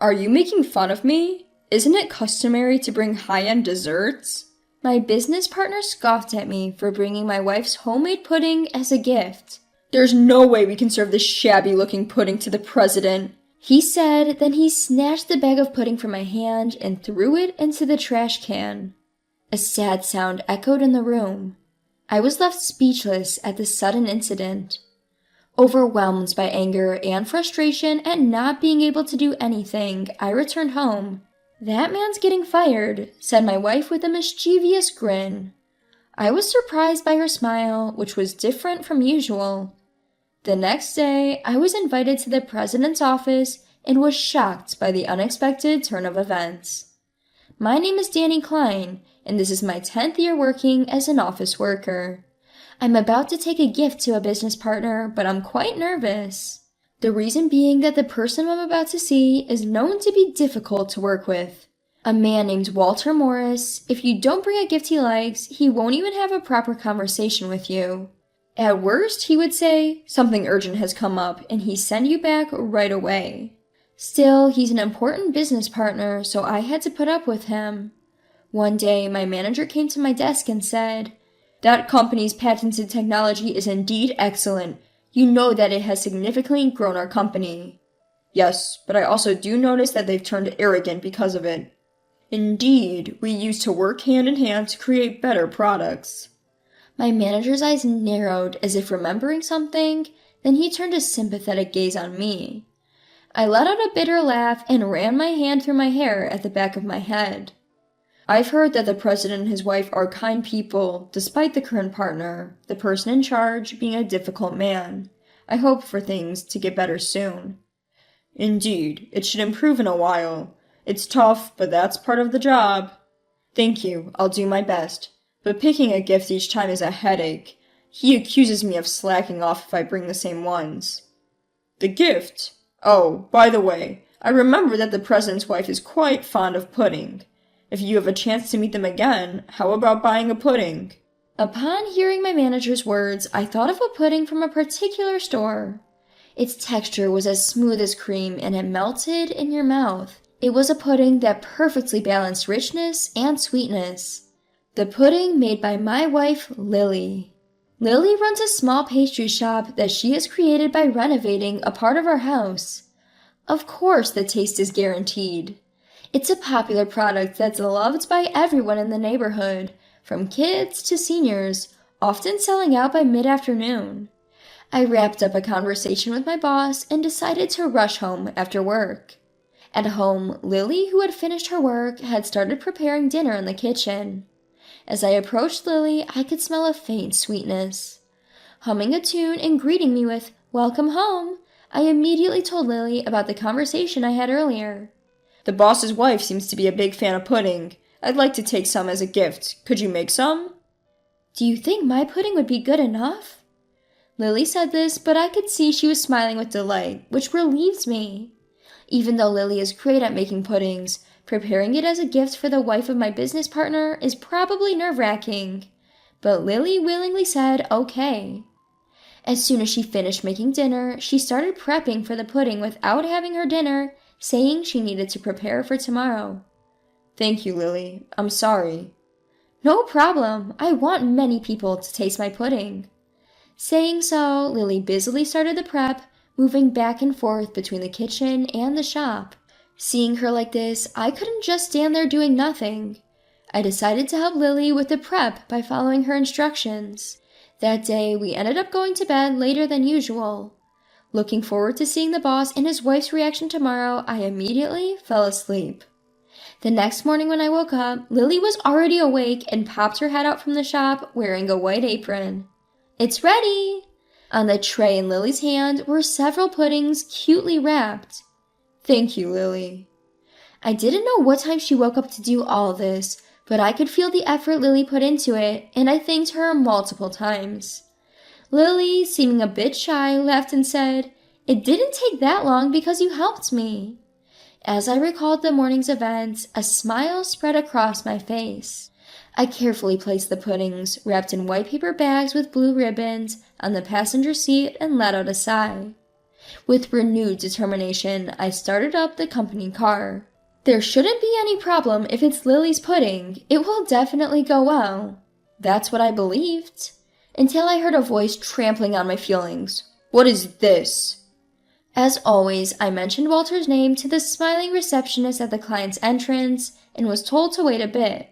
Are you making fun of me? Isn't it customary to bring high-end desserts? My business partner scoffed at me for bringing my wife's homemade pudding as a gift. There's no way we can serve this shabby-looking pudding to the president, he said, then he snatched the bag of pudding from my hand and threw it into the trash can. A sad sound echoed in the room. I was left speechless at this sudden incident. Overwhelmed by anger and frustration at not being able to do anything, I returned home. "That man's getting fired," said my wife with a mischievous grin. I was surprised by her smile, which was different from usual. The next day, I was invited to the president's office and was shocked by the unexpected turn of events. My name is Danny Klein, and this is my 10th year working as an office worker. I'm about to take a gift to a business partner, but I'm quite nervous. The reason being that the person I'm about to see is known to be difficult to work with. A man named Walter Morris. If you don't bring a gift he likes, he won't even have a proper conversation with you. At worst, he would say, "Something urgent has come up," and he'd send you back right away. Still, he's an important business partner, so I had to put up with him. One day, my manager came to my desk and said, "That company's patented technology is indeed excellent. You know that it has significantly grown our company." "Yes, but I also do notice that they've turned arrogant because of it." "Indeed, we used to work hand in hand to create better products." My manager's eyes narrowed as if remembering something, then he turned a sympathetic gaze on me. I let out a bitter laugh and ran my hand through my hair at the back of my head. "I've heard that the president and his wife are kind people, despite the current partner, the person in charge, being a difficult man. I hope for things to get better soon." "Indeed, it should improve in a while. It's tough, but that's part of the job." "Thank you, I'll do my best. But picking a gift each time is a headache. He accuses me of slacking off if I bring the same ones." "The gift? Oh, by the way, I remember that the president's wife is quite fond of pudding. If you have a chance to meet them again, how about buying a pudding?" Upon hearing my manager's words, I thought of a pudding from a particular store. Its texture was as smooth as cream and it melted in your mouth. It was a pudding that perfectly balanced richness and sweetness. The pudding made by my wife, Lily. Lily runs a small pastry shop that she has created by renovating a part of our house. Of course, the taste is guaranteed. It's a popular product that's loved by everyone in the neighborhood, from kids to seniors, often selling out by mid-afternoon. I wrapped up a conversation with my boss and decided to rush home after work. At home, Lily, who had finished her work, had started preparing dinner in the kitchen. As I approached Lily, I could smell a faint sweetness. Humming a tune and greeting me with, "Welcome home," I immediately told Lily about the conversation I had earlier. "The boss's wife seems to be a big fan of pudding. I'd like to take some as a gift. Could you make some?" "Do you think my pudding would be good enough?" Lily said this, but I could see she was smiling with delight, which relieved me. Even though Lily is great at making puddings, preparing it as a gift for the wife of my business partner is probably nerve-wracking. But Lily willingly said okay. As soon as she finished making dinner, she started prepping for the pudding without having her dinner, saying she needed to prepare for tomorrow. "Thank you, Lily. I'm sorry." "No problem. I want many people to taste my pudding." Saying so, Lily busily started the prep, moving back and forth between the kitchen and the shop. Seeing her like this, I couldn't just stand there doing nothing. I decided to help Lily with the prep by following her instructions. That day, we ended up going to bed later than usual. Looking forward to seeing the boss and his wife's reaction tomorrow, I immediately fell asleep. The next morning when I woke up, Lily was already awake and popped her head out from the shop wearing a white apron. "It's ready!" On the tray in Lily's hand were several puddings cutely wrapped. "Thank you, Lily." I didn't know what time she woke up to do all this, but I could feel the effort Lily put into it, and I thanked her multiple times. Lily, seeming a bit shy, laughed and said, "It didn't take that long because you helped me." As I recalled the morning's events, a smile spread across my face. I carefully placed the puddings, wrapped in white paper bags with blue ribbons, on the passenger seat and let out a sigh. With renewed determination, I started up the company car. There shouldn't be any problem if it's Lily's pudding. It will definitely go well. That's what I believed. Until I heard a voice trampling on my feelings. What is this? As always, I mentioned Walter's name to the smiling receptionist at the client's entrance and was told to wait a bit.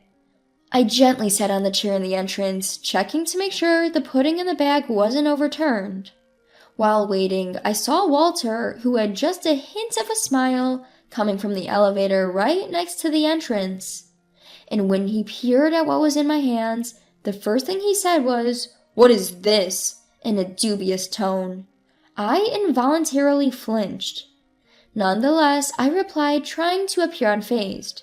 I gently sat on the chair in the entrance, checking to make sure the pudding in the bag wasn't overturned. While waiting, I saw Walter, who had just a hint of a smile, coming from the elevator right next to the entrance. And when he peered at what was in my hands, the first thing he said was, "What is this?" in a dubious tone. I involuntarily flinched. Nonetheless, I replied, trying to appear unfazed.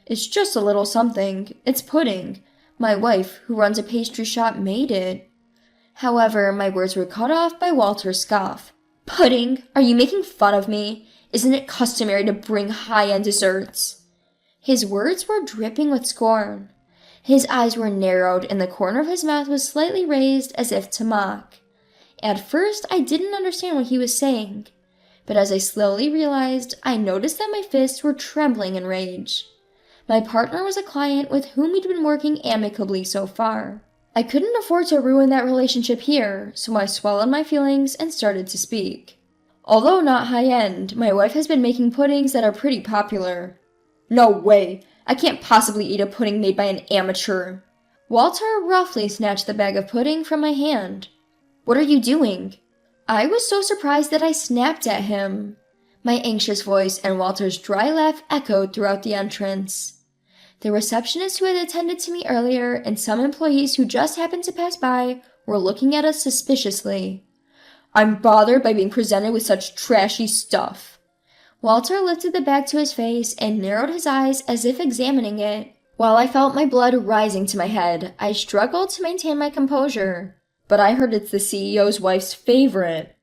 "It's just a little something. It's pudding. My wife, who runs a pastry shop, made it." However, my words were cut off by Walter's scoff. "Pudding? Are you making fun of me? Isn't it customary to bring high-end desserts?" His words were dripping with scorn. His eyes were narrowed and the corner of his mouth was slightly raised as if to mock. At first, I didn't understand what he was saying, but as I slowly realized, I noticed that my fists were trembling in rage. My partner was a client with whom we'd been working amicably so far. I couldn't afford to ruin that relationship here, so I swallowed my feelings and started to speak. "Although not high-end, my wife has been making puddings that are pretty popular." "No way! I can't possibly eat a pudding made by an amateur." Walter roughly snatched the bag of pudding from my hand. "What are you doing?" I was so surprised that I snapped at him. My anxious voice and Walter's dry laugh echoed throughout the entrance. The receptionist who had attended to me earlier and some employees who just happened to pass by were looking at us suspiciously. "I'm bothered by being presented with such trashy stuff." Walter lifted the bag to his face and narrowed his eyes as if examining it. While I felt my blood rising to my head, I struggled to maintain my composure. "But I heard it's the CEO's wife's favorite."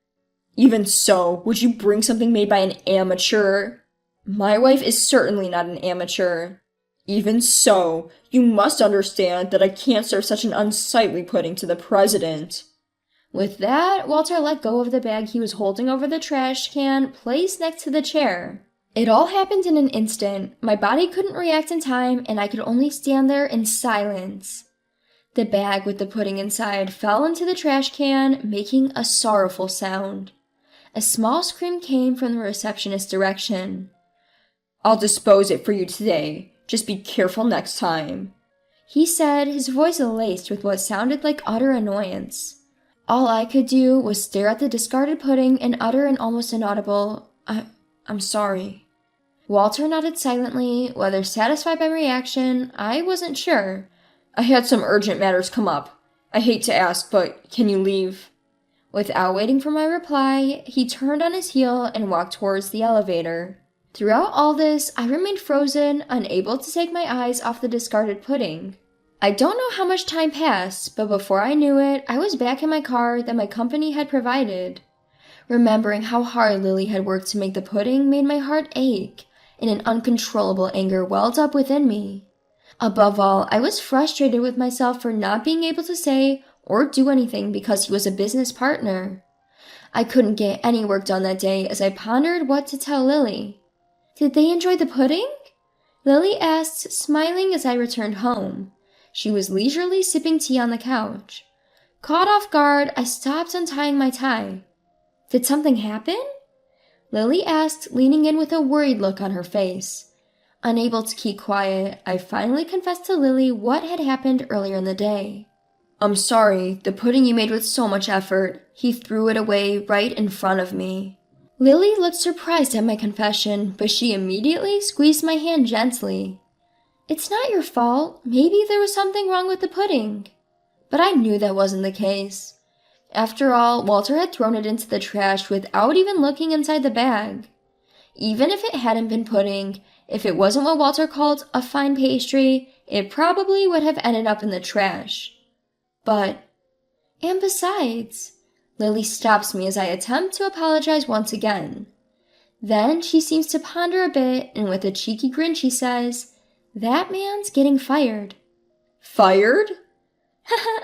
"Even so, would you bring something made by an amateur?" "My wife is certainly not an amateur." "Even so, you must understand that I can't serve such an unsightly pudding to the president." With that, Walter let go of the bag he was holding over the trash can placed next to the chair. It all happened in an instant. My body couldn't react in time, and I could only stand there in silence. The bag with the pudding inside fell into the trash can, making a sorrowful sound. A small scream came from the receptionist's direction. "I'll dispose it for you today. Just be careful next time," he said, his voice laced with what sounded like utter annoyance. All I could do was stare at the discarded pudding and utter an almost inaudible, I'm sorry." Walter nodded silently, whether satisfied by my reaction, I wasn't sure. "I had some urgent matters come up. I hate to ask, but can you leave?" Without waiting for my reply, he turned on his heel and walked towards the elevator. Throughout all this, I remained frozen, unable to take my eyes off the discarded pudding. I don't know how much time passed, but before I knew it, I was back in my car that my company had provided. Remembering how hard Lily had worked to make the pudding made my heart ache, and an uncontrollable anger welled up within me. Above all, I was frustrated with myself for not being able to say or do anything because he was a business partner. I couldn't get any work done that day as I pondered what to tell Lily. "Did they enjoy the pudding?" Lily asked, smiling as I returned home. She was leisurely sipping tea on the couch. Caught off guard, I stopped untying my tie. "Did something happen?" Lily asked, leaning in with a worried look on her face. Unable to keep quiet, I finally confessed to Lily what had happened earlier in the day. "I'm sorry, the pudding you made with so much effort. He threw it away right in front of me." Lily looked surprised at my confession, but she immediately squeezed my hand gently. "It's not your fault. Maybe there was something wrong with the pudding." But I knew that wasn't the case. After all, Walter had thrown it into the trash without even looking inside the bag. Even if it hadn't been pudding, if it wasn't what Walter called a fine pastry, it probably would have ended up in the trash. And besides, Lily stops me as I attempt to apologize once again. Then she seems to ponder a bit, and with a cheeky grin she says, "That man's getting fired." "Fired?"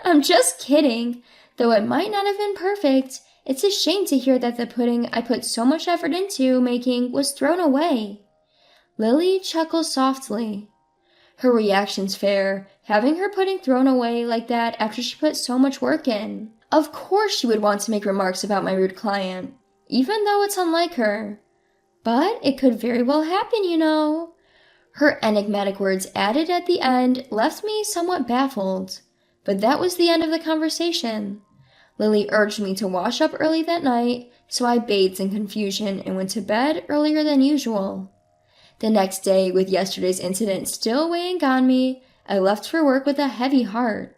"I'm just kidding. Though it might not have been perfect, It's a shame to hear that the pudding I put so much effort into making was thrown away." Lily chuckles softly. Her reaction's fair, having her pudding thrown away like that after she put so much work in. Of course she would want to make remarks about my rude client, even though it's unlike her. But it could very well happen, you know. Her enigmatic words added at the end left me somewhat baffled. But that was the end of the conversation. Lily urged me to wash up early that night, so I bathed in confusion and went to bed earlier than usual. The next day, with yesterday's incident still weighing on me, I left for work with a heavy heart.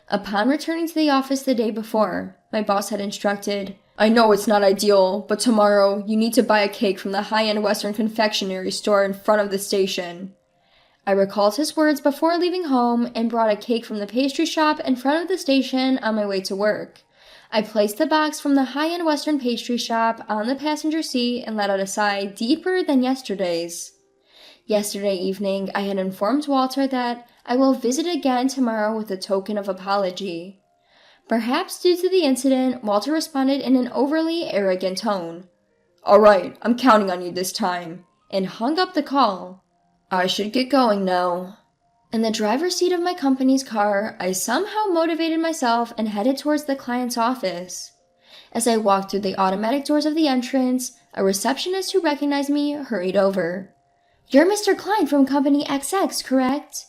Upon returning to the office the day before, my boss had instructed, "I know it's not ideal, but tomorrow you need to buy a cake from the high-end Western confectionery store in front of the station." I recalled his words before leaving home and brought a cake from the pastry shop in front of the station on my way to work. I placed the box from the high-end Western pastry shop on the passenger seat and let out a sigh deeper than yesterday's. Yesterday evening, I had informed Walter that I will visit again tomorrow with a token of apology. Perhaps due to the incident, Walter responded in an overly arrogant tone. "All right, I'm counting on you this time," and hung up the call. I should get going now. In the driver's seat of my company's car, I somehow motivated myself and headed towards the client's office. As I walked through the automatic doors of the entrance, a receptionist who recognized me hurried over. "You're Mr. Klein from Company XX, correct?"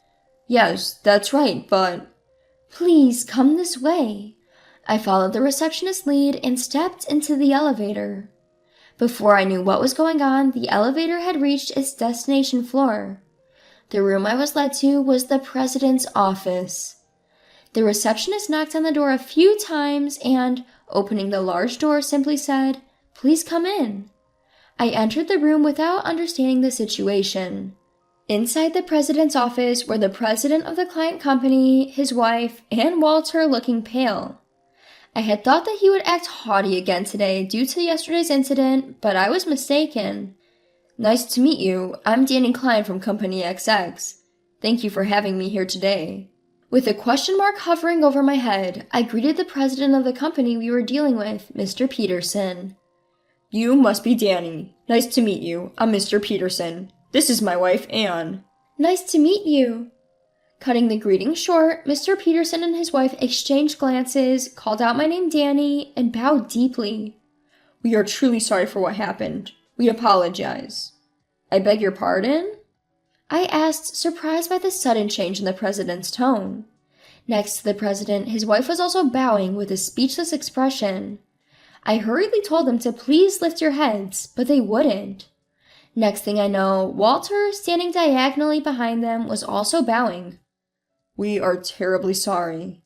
"Yes, that's right, but—" "Please come this way." I followed the receptionist's lead and stepped into the elevator. Before I knew what was going on, the elevator had reached its destination floor. The room I was led to was the president's office. The receptionist knocked on the door a few times and, opening the large door, simply said, "Please come in." I entered the room without understanding the situation. Inside the president's office were the president of the client company, his wife, and Walter looking pale. I had thought that he would act haughty again today due to yesterday's incident, but I was mistaken. "Nice to meet you. I'm Danny Klein from Company XX. Thank you for having me here today." With a question mark hovering over my head, I greeted the president of the company we were dealing with, Mr. Peterson. "You must be Danny. Nice to meet you. I'm Mr. Peterson. This is my wife, Anne." "Nice to meet you." Cutting the greeting short, Mr. Peterson and his wife exchanged glances, called out my name Danny, and bowed deeply. "We are truly sorry for what happened. We apologize." "I beg your pardon?" I asked, surprised by the sudden change in the president's tone. Next to the president, his wife was also bowing with a speechless expression. I hurriedly told them to please lift your heads, but they wouldn't. Next thing I know, Walter, standing diagonally behind them, was also bowing. "We are terribly sorry."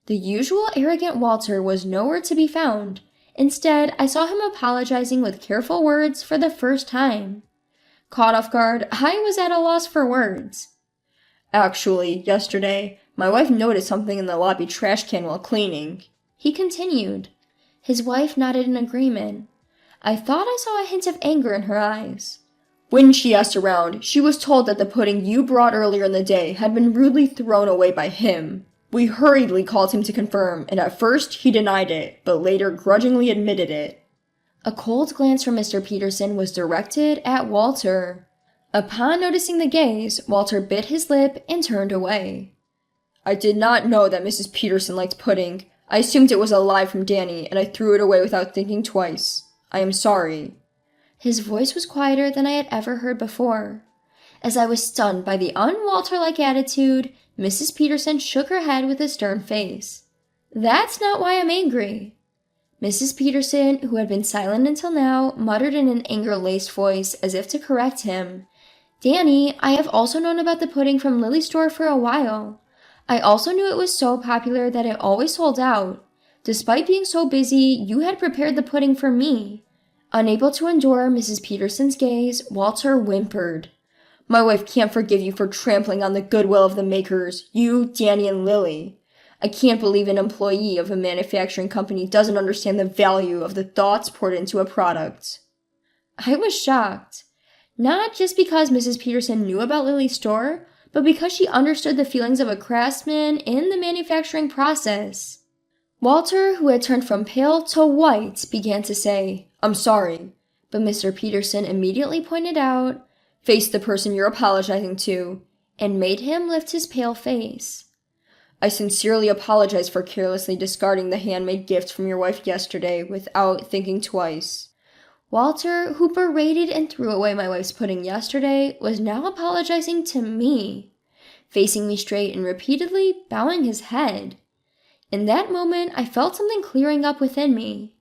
The usual arrogant Walter was nowhere to be found. Instead, I saw him apologizing with careful words for the first time. Caught off guard, I was at a loss for words. "Actually, yesterday, my wife noticed something in the lobby trash can while cleaning," he continued. His wife nodded in agreement. I thought I saw a hint of anger in her eyes. "When she asked around, she was told that the pudding you brought earlier in the day had been rudely thrown away by him. We hurriedly called him to confirm, and at first he denied it, but later grudgingly admitted it." A cold glance from Mr. Peterson was directed at Walter. Upon noticing the gaze, Walter bit his lip and turned away. "I did not know that Mrs. Peterson liked pudding. I assumed it was a lie from Danny, and I threw it away without thinking twice. I am sorry." His voice was quieter than I had ever heard before. As I was stunned by the un-Walter-like attitude, Mrs. Peterson shook her head with a stern face. "That's not why I'm angry." Mrs. Peterson, who had been silent until now, muttered in an anger-laced voice as if to correct him. "Danny, I have also known about the pudding from Lily's store for a while. I also knew it was so popular that it always sold out. Despite being so busy, you had prepared the pudding for me." Unable to endure Mrs. Peterson's gaze, Walter whimpered. "My wife can't forgive you for trampling on the goodwill of the makers, you, Danny, and Lily. I can't believe an employee of a manufacturing company doesn't understand the value of the thoughts poured into a product." I was shocked. Not just because Mrs. Peterson knew about Lily's store, but because she understood the feelings of a craftsman in the manufacturing process. Walter, who had turned from pale to white, began to say, "I'm sorry," but Mr. Peterson immediately pointed out, "Face the person you're apologizing to," and made him lift his pale face. "I sincerely apologize for carelessly discarding the handmade gift from your wife yesterday without thinking twice." Walter, who berated and threw away my wife's pudding yesterday, was now apologizing to me, facing me straight and repeatedly bowing his head. In that moment, I felt something clearing up within me.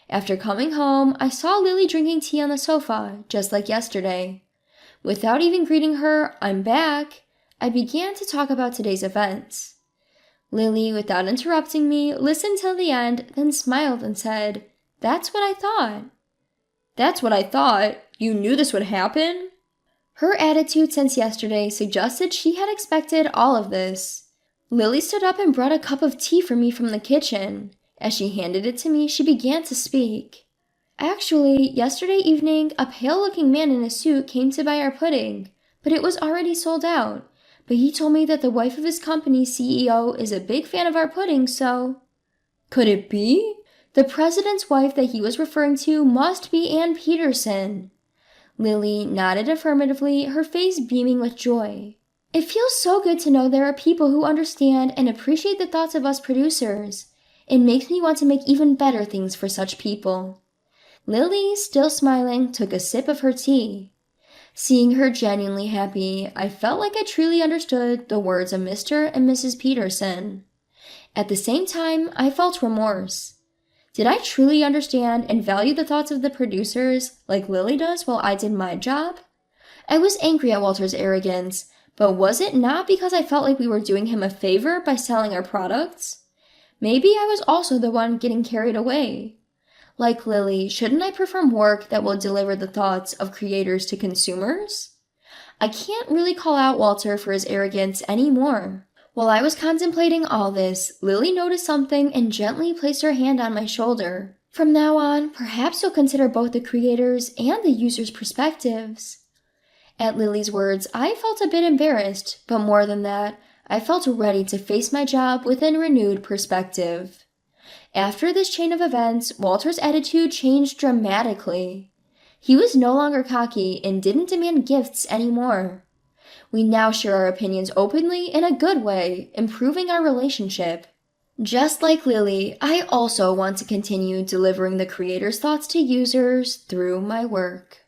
After coming home, I saw Lily drinking tea on the sofa, just like yesterday. Without even greeting her, "I'm back," I began to talk about today's events. Lily, without interrupting me, listened till the end, then smiled and said, "That's what I thought." "That's what I thought? You knew this would happen?" Her attitude since yesterday suggested she had expected all of this. Lily stood up and brought a cup of tea for me from the kitchen. As she handed it to me, she began to speak. "Actually, yesterday evening, a pale-looking man in a suit came to buy our pudding, but it was already sold out. But he told me that the wife of his company's CEO is a big fan of our pudding, so—" "Could it be?" "The president's wife that he was referring to must be Ann Peterson." Lily nodded affirmatively, her face beaming with joy. "It feels so good to know there are people who understand and appreciate the thoughts of us producers. It makes me want to make even better things for such people." Lily, still smiling, took a sip of her tea. Seeing her genuinely happy, I felt like I truly understood the words of Mr. and Mrs. Peterson. At the same time, I felt remorse. Did I truly understand and value the thoughts of the producers like Lily does while I did my job? I was angry at Walter's arrogance, but was it not because I felt like we were doing him a favor by selling our products? Maybe I was also the one getting carried away. Like Lily, shouldn't I perform work that will deliver the thoughts of creators to consumers? I can't really call out Walter for his arrogance anymore. While I was contemplating all this, Lily noticed something and gently placed her hand on my shoulder. "From now on, perhaps you'll consider both the creators' and the users' perspectives." At Lily's words, I felt a bit embarrassed, but more than that, I felt ready to face my job with a renewed perspective. After this chain of events, Walter's attitude changed dramatically. He was no longer cocky and didn't demand gifts anymore. We now share our opinions openly in a good way, improving our relationship. Just like Lily, I also want to continue delivering the creator's thoughts to users through my work.